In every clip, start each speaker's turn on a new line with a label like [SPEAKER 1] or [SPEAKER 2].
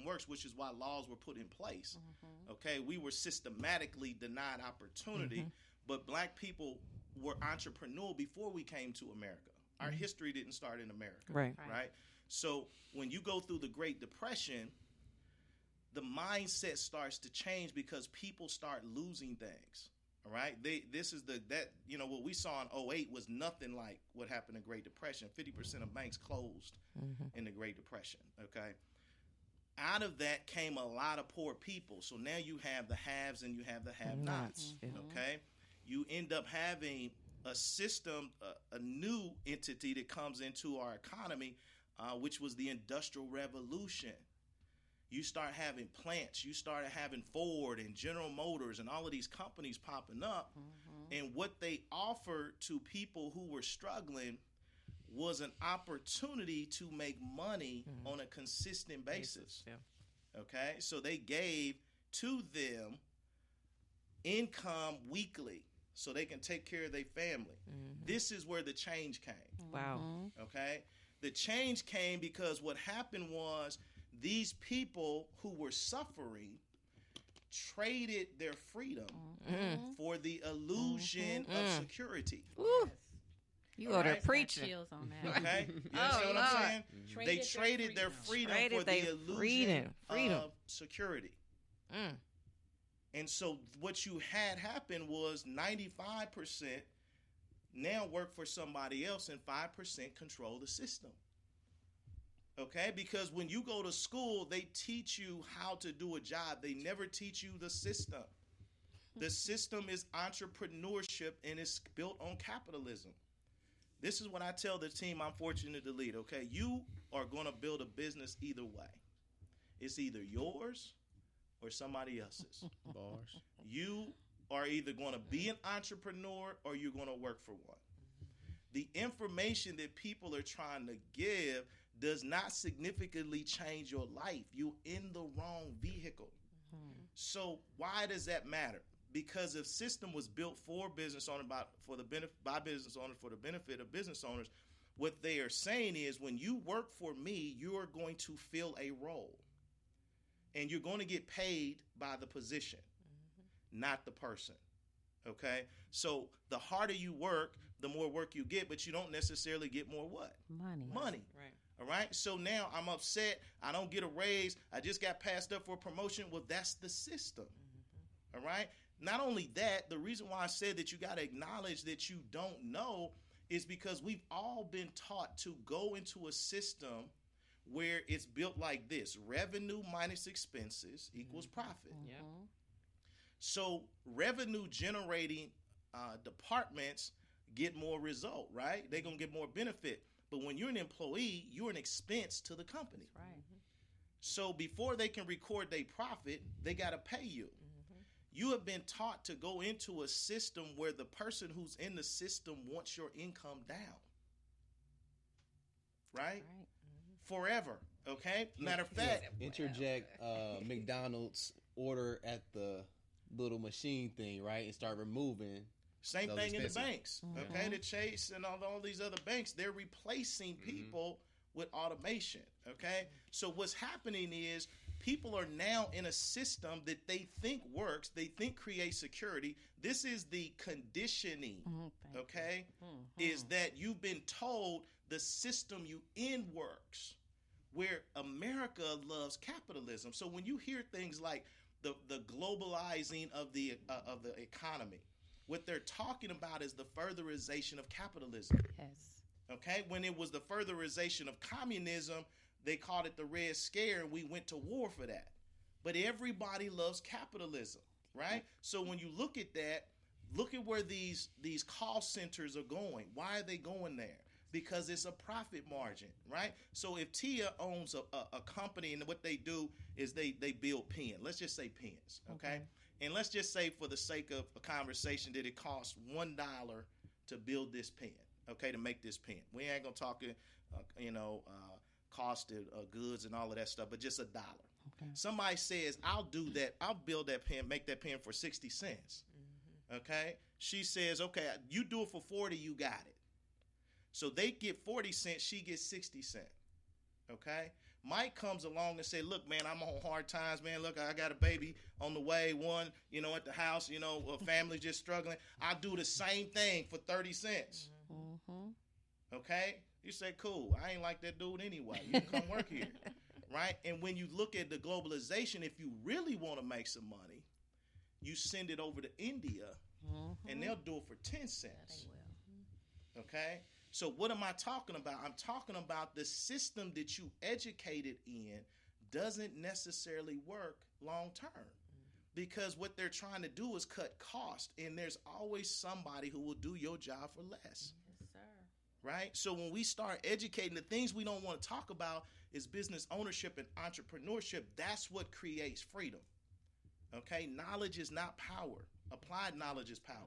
[SPEAKER 1] system works, which is why laws were put in place. Okay, we were systematically denied opportunity, but black people were entrepreneurial before we came to America. Our history didn't start in America, right? So when you go through the Great Depression, the mindset starts to change because people start losing things. All right, what we saw in '08 was nothing like what happened in Great Depression. 50% of banks closed in the Great Depression. Okay, out of that came a lot of poor people. So now you have the haves and you have the have-nots. Okay, you end up having a system, a new entity that comes into our economy, which was the Industrial Revolution. You start having plants, you started having Ford and General Motors and all of these companies popping up. And what they offered to people who were struggling was an opportunity to make money on a consistent basis. Okay, so they gave to them income weekly so they can take care of their family. This is where the change came.
[SPEAKER 2] Wow.
[SPEAKER 1] Okay, the change came because what happened was these people who were suffering traded their freedom for the illusion of security.
[SPEAKER 2] You ought to preach it.
[SPEAKER 3] On that.
[SPEAKER 1] Okay? You understand what I'm saying? They traded their freedom for the illusion of security. And so what you had happen was 95% now work for somebody else and 5% control the system. Okay, because when you go to school, they teach you how to do a job. They never teach you the system. The system is entrepreneurship and it's built on capitalism. This is what I tell the team I'm fortunate to lead. Okay, you are going to build a business either way. It's either yours or somebody else's.
[SPEAKER 4] Bars.
[SPEAKER 1] You are either going to be an entrepreneur or you're going to work for one. The information that people are trying to give does not significantly change your life. You're in the wrong vehicle. So why does that matter? Because if system was built for business owner by business owners for the benefit of business owners, what they are saying is when you work for me, you are going to fill a role. And you're going to get paid by the position, not the person. Okay? So the harder you work, the more work you get, but you don't necessarily get more what? Money.
[SPEAKER 2] Right.
[SPEAKER 1] All right? So now I'm upset. I don't get a raise. I just got passed up for a promotion. Well, that's the system. All right? Not only that, the reason why I said that you got to acknowledge that you don't know is because we've all been taught to go into a system where it's built like this. Revenue minus expenses equals profit.
[SPEAKER 2] Yeah.
[SPEAKER 1] So revenue generating departments get more result, right? They're going to get more benefit. But when you're an employee, you're an expense to the company.
[SPEAKER 3] That's right.
[SPEAKER 1] So before they can record their profit, they got to pay you. You have been taught to go into a system where the person who's in the system wants your income down. Right? Forever. Okay? Matter of fact.
[SPEAKER 4] Interject McDonald's order at the little machine thing, right? And start removing.
[SPEAKER 1] Same
[SPEAKER 4] those
[SPEAKER 1] thing
[SPEAKER 4] expenses.
[SPEAKER 1] in the banks. Okay? The Chase and all these other banks, they're replacing people with automation. Okay? So what's happening is people are now in a system that they think works, they think creates security. This is the conditioning, okay, is that you've been told the system you in works, where America loves capitalism. So when you hear things like the globalizing of the economy, what they're talking about is the furtherization of capitalism.
[SPEAKER 3] Yes.
[SPEAKER 1] Okay, when it was the furtherization of communism, they called it the Red Scare, and we went to war for that. But everybody loves capitalism, right? So when you look at that, look at where these call centers are going. Why are they going there? Because it's a profit margin, right? So if Tia owns a company and what they do is they build pens. Let's just say pens, okay? And let's just say for the sake of a conversation that it costs $1 to build this pen, okay, to make this pen. We ain't going to talk, cost of goods and all of that stuff, but just $1. Okay. Somebody says, I'll do that. I'll build that pen, make that pen for 60 cents. Okay. She says, okay, you do it for 40, you got it. So they get 40 cents, she gets 60 cents. Okay. Mike comes along and say, look, man, I'm on hard times, man. Look, I got a baby on the way, one, at the house, a family just struggling. I do the same thing for 30 cents. Mm-hmm. Okay? You say, cool. I ain't like that dude anyway. You can come work here. Right? And when you look at the globalization, if you really want to make some money, you send it over to India, and they'll do it for 10 cents. Okay? So what am I talking about? I'm talking about the system that you educated in doesn't necessarily work long term, because what they're trying to do is cut cost, and there's always somebody who will do your job for less.
[SPEAKER 2] Yes, sir.
[SPEAKER 1] Right? So when we start educating, the things we don't want to talk about is business ownership and entrepreneurship. That's what creates freedom. Okay? Knowledge is not power. Applied knowledge is power.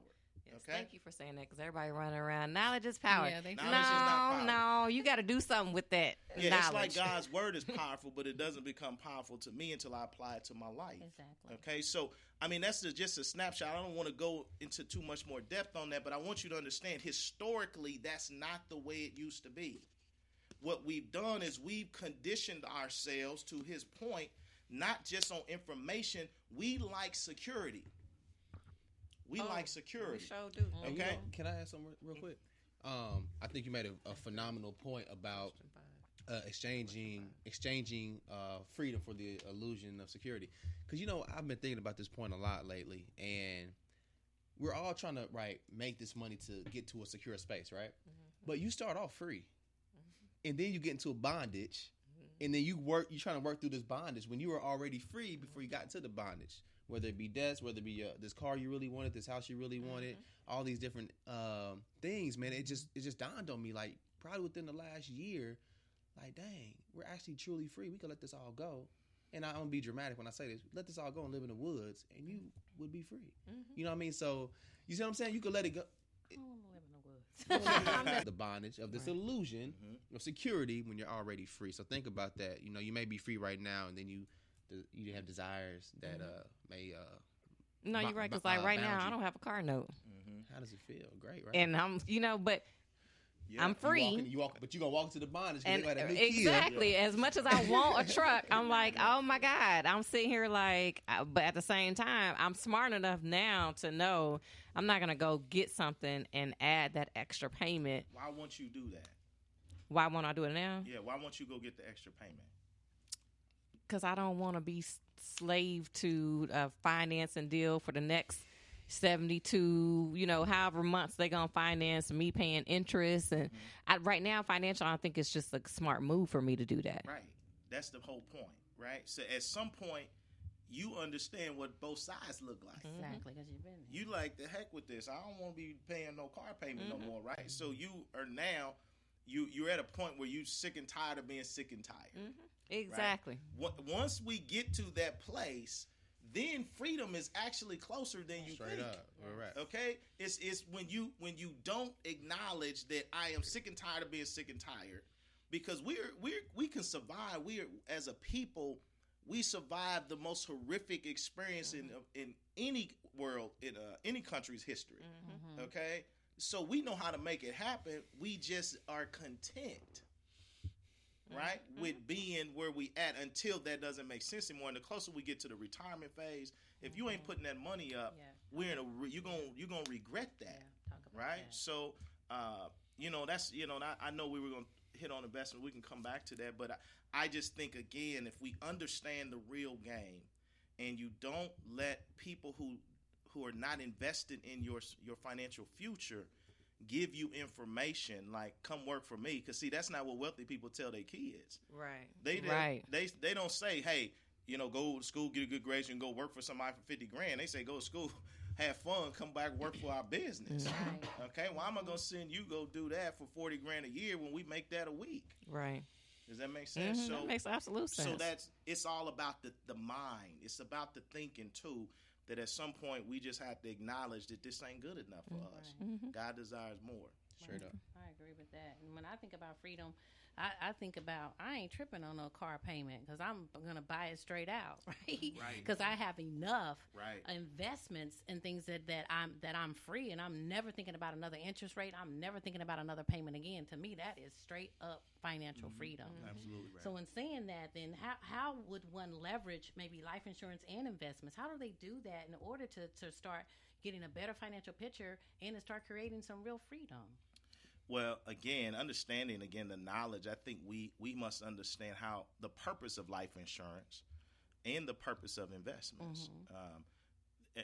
[SPEAKER 2] Yes,
[SPEAKER 1] okay?
[SPEAKER 2] Thank you for saying that, because everybody running around. Knowledge is power.
[SPEAKER 3] Yeah,
[SPEAKER 1] knowledge is not power.
[SPEAKER 2] No, you got to do something with that
[SPEAKER 1] Yeah,
[SPEAKER 2] knowledge.
[SPEAKER 1] it's like God's word is powerful, but it doesn't become powerful to me until I apply it to my life.
[SPEAKER 3] Exactly.
[SPEAKER 1] Okay, so, that's just a snapshot. I don't want to go into too much more depth on that, but I want you to understand, historically, that's not the way it used to be. What we've done is we've conditioned ourselves, to his point, not just on information. We like security. We like security.
[SPEAKER 2] We sure do.
[SPEAKER 1] Okay.
[SPEAKER 4] Can I add something real quick? I think you made a phenomenal point about exchanging freedom for the illusion of security. Because I've been thinking about this point a lot lately, and we're all trying to make this money to get to a secure space, right? Mm-hmm. But you start off free, and then you get into a bondage, and then you're trying to work through this bondage when you were already free before you got into the bondage. Whether it be debts, whether it be this car you really wanted, this house you really wanted, all these different things, man. It just dawned on me, probably within the last year, dang, we're actually truly free. We could let this all go. And I don't be dramatic when I say this. Let this all go and live in the woods, and you would be free. Mm-hmm. You know what I mean? So, you see what I'm saying? You could let it go.
[SPEAKER 3] I don't want to live in the woods.
[SPEAKER 4] The bondage of this illusion of security when you're already free. So think about that. You may be free right now, and then you have desires that may
[SPEAKER 2] no, you're right, because right now I don't have a car note.
[SPEAKER 4] How does it feel? Great, right?
[SPEAKER 2] And I'm but I'm free.
[SPEAKER 4] You walk, but you're gonna walk into the bondage because
[SPEAKER 2] and
[SPEAKER 4] they got a new
[SPEAKER 2] exactly
[SPEAKER 4] kid.
[SPEAKER 2] As much as I want a truck, I'm like, oh my God, I'm sitting here but at the same time, I'm smart enough now to know I'm not gonna go get something and add that extra payment.
[SPEAKER 1] Why won't you do that?
[SPEAKER 2] Why won't I do it now?
[SPEAKER 1] Yeah, why won't you go get the extra payment?
[SPEAKER 2] Because I don't want to be slave to a finance and deal for the next 72, however months they're going to finance me paying interest. And right now, financial, I think it's just a smart move for me to do that.
[SPEAKER 1] Right. That's the whole point, right? So at some point, you understand what both sides look like.
[SPEAKER 3] Exactly, because you've been there.
[SPEAKER 1] You like, the heck with this. I don't want to be paying no car payment no more, right? So you are now, you're at a point where you're sick and tired of being sick and tired.
[SPEAKER 2] Exactly.
[SPEAKER 1] Right? Once we get to that place, then freedom is actually closer than you
[SPEAKER 4] Straight
[SPEAKER 1] think.
[SPEAKER 4] up. We're right.
[SPEAKER 1] Okay? It's when you don't acknowledge that I am sick and tired of being sick and tired, because we can survive. As a people, we survive the most horrific experience in any world, in any country's history. Okay? So we know how to make it happen. We just are content. Right? With being where we at until that doesn't make sense anymore. And the closer we get to the retirement phase, if you ain't putting that money up, you're gonna regret that.
[SPEAKER 3] Talk about
[SPEAKER 1] right?
[SPEAKER 3] that.
[SPEAKER 1] So that's I know we were gonna hit on investment. We can come back to that, but I just think, again, if we understand the real game and you don't let people who are not invested in your financial future give you information like, come work for me, because see, that's not what wealthy people tell their kids.
[SPEAKER 2] Right.
[SPEAKER 1] They don't say, hey, go to school, get a good grade, and go work for somebody for $50,000. They say, go to school, have fun, come back, work for our business.
[SPEAKER 3] Right.
[SPEAKER 1] Okay, why am I gonna send you go do that for $40,000 a year when we make that a week?
[SPEAKER 2] Right.
[SPEAKER 1] Does that make sense? So
[SPEAKER 2] that makes absolute sense.
[SPEAKER 1] So it's all about the mind. It's about the thinking too. That at some point we just have to acknowledge that this ain't good enough for us. God desires more.
[SPEAKER 4] Straight up.
[SPEAKER 3] I agree with that. And when I think about freedom, I think about, I ain't tripping on no car payment because I'm gonna buy it straight out, right?
[SPEAKER 1] Right.
[SPEAKER 3] Because I have enough
[SPEAKER 1] Right.
[SPEAKER 3] investments and things that I'm free, and I'm never thinking about another interest rate. I'm never thinking about another payment again. To me, that is straight up financial freedom.
[SPEAKER 1] Absolutely right.
[SPEAKER 3] So in saying that, then how would one leverage maybe life insurance and investments? How do they do that in order to start getting a better financial picture and to start creating some real freedom?
[SPEAKER 1] Well, again, understanding the knowledge, I think we must understand how the purpose of life insurance and the purpose of investments.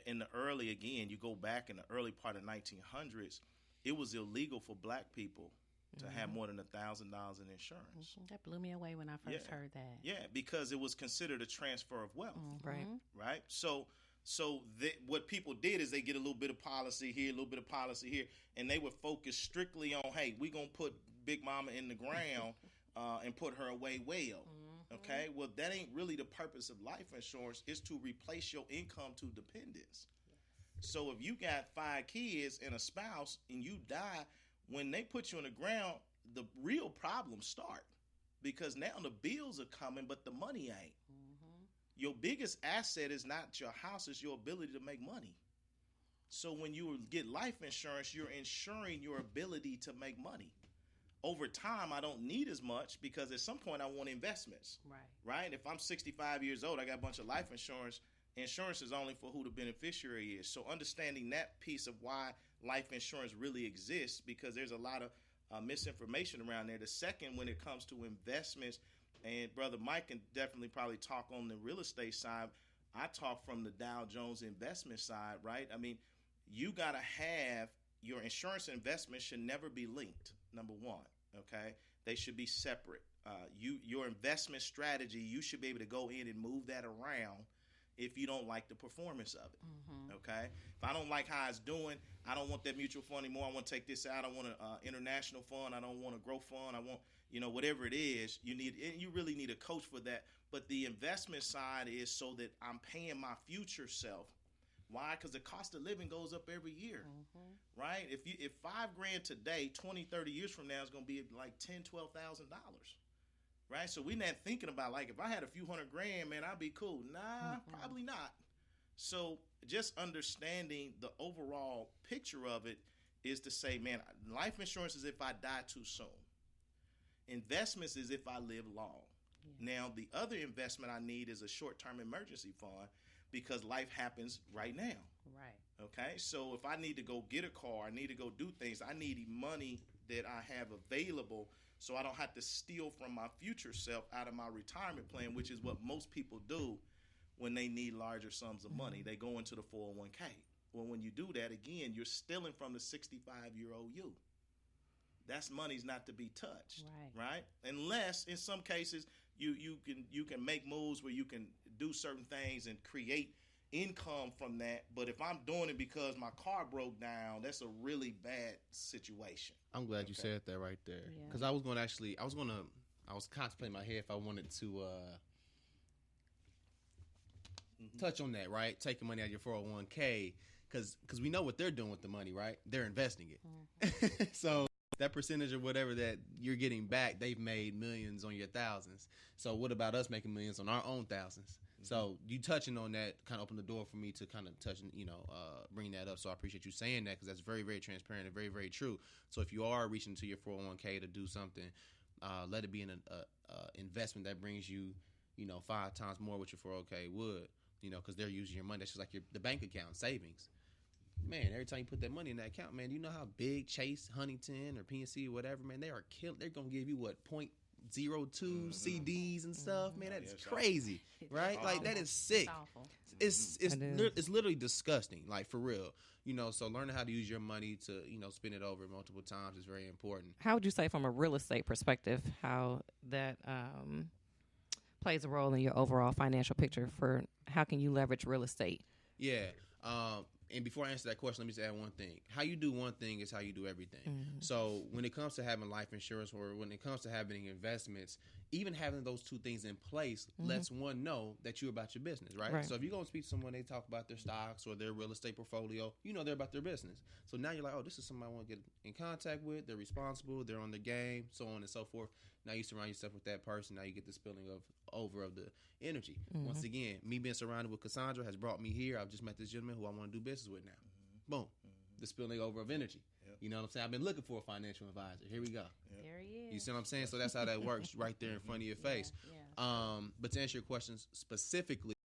[SPEAKER 1] In the early, again, you go back in the early part of 1900s, it was illegal for black people to have more than $1,000 in insurance.
[SPEAKER 3] That blew me away when I first heard that.
[SPEAKER 1] Yeah, because it was considered a transfer of wealth.
[SPEAKER 2] Right.
[SPEAKER 1] Right. So what people did is they get a little bit of policy here, a little bit of policy here, and they would focus strictly on, hey, we're going to put Big Mama in the ground and put her away well. Okay. Well, that ain't really the purpose of life insurance. It's to replace your income to dependence. So if you got 5 kids and a spouse and you die, when they put you on the ground, the real problems start, because now the bills are coming, but the money ain't. Your biggest asset is not your house, it's your ability to make money. So when you get life insurance, you're insuring your ability to make money. Over time, I don't need as much because at some point I want investments. Right? If I'm 65 years old, I got a bunch of life insurance. Insurance is only for who the beneficiary is. So understanding that piece of why life insurance really exists, because there's a lot of misinformation around there. The second, when it comes to investments, and Brother Mike can definitely probably talk on the real estate side. I talk from the Dow Jones investment side, right? I mean, you got to have your insurance investment should never be linked, number one, okay? They should be separate. Your investment strategy, you should be able to go in and move that around if you don't like the performance of it, okay? If I don't like how it's doing, I don't want that mutual fund anymore. I want to take this out. I want an international fund. I don't want a growth fund. I want, whatever it is, you really need a coach for that. But the investment side is so that I'm paying my future self. Why? Because the cost of living goes up every year, right? If $5,000 today, 20, 30 years from now is going to be like $10,000, $12,000. Right, so we're not thinking about, like, if I had a few $100,000, man, I'd be cool. Nah, probably not. So just understanding the overall picture of it is to say, man, life insurance is if I die too soon. Investments is if I live long. Now, the other investment I need is a short-term emergency fund because life happens right now.
[SPEAKER 3] Right.
[SPEAKER 1] Okay, so if I need to go get a car, I need to go do things, I need money that I have available so I don't have to steal from my future self out of my retirement plan, which is what most people do when they need larger sums of money. They go into the 401k. Well, when you do that, again, you're stealing from the 65-year-old you. That's money's not to be touched, right? Unless, in some cases, you can make moves where you can do certain things and create income from that. But if I'm doing it because my car broke down, that's a really bad situation.
[SPEAKER 4] I'm glad you said that right there, because I was contemplating in my head if I wanted to touch on that, right? Taking money out of your 401k, because we know what they're doing with the money, right? They're investing it. So that percentage or whatever that you're getting back, they've made millions on your thousands. So what about us making millions on our own thousands? So you touching on that kind of opened the door for me to kind of touch, bring that up. So I appreciate you saying that, because that's very, very transparent and very, very true. So if you are reaching to your 401k to do something, let it be an investment that brings you, 5 times more what your 401k would, because they're using your money. That's just like the bank account savings. Man, every time you put that money in that account, man, you know how big Chase, Huntington, or PNC or whatever, man, they are killing. They're gonna give you what 0.02 CDs and stuff, man. That is crazy, right? Like that is sick. It's literally disgusting, like for real. So learning how to use your money to spend it over multiple times is very important.
[SPEAKER 2] How would you say, from a real estate perspective, how that plays a role in your overall financial picture? For how can you leverage real estate?
[SPEAKER 4] Yeah. And before I answer that question, let me just add one thing. How you do one thing is how you do everything. So when it comes to having life insurance or when it comes to having investments, even having those two things in place lets one know that you're about your business, right? So if you go and speak to someone, they talk about their stocks or their real estate portfolio, you know they're about their business. So now you're like, oh, this is somebody I want to get in contact with. They're responsible. They're on the game, so on and so forth. Now you surround yourself with that person. Now you get the spilling of the energy. Once again, me being surrounded with Cassandra has brought me here. I've just met this gentleman who I want to do business with now. Boom. The spilling over of energy. You know what I'm saying? I've been looking for a financial advisor. Here we go.
[SPEAKER 3] There he is.
[SPEAKER 4] You see what I'm saying? So that's how that works right there in front of your face. But to answer your questions specifically,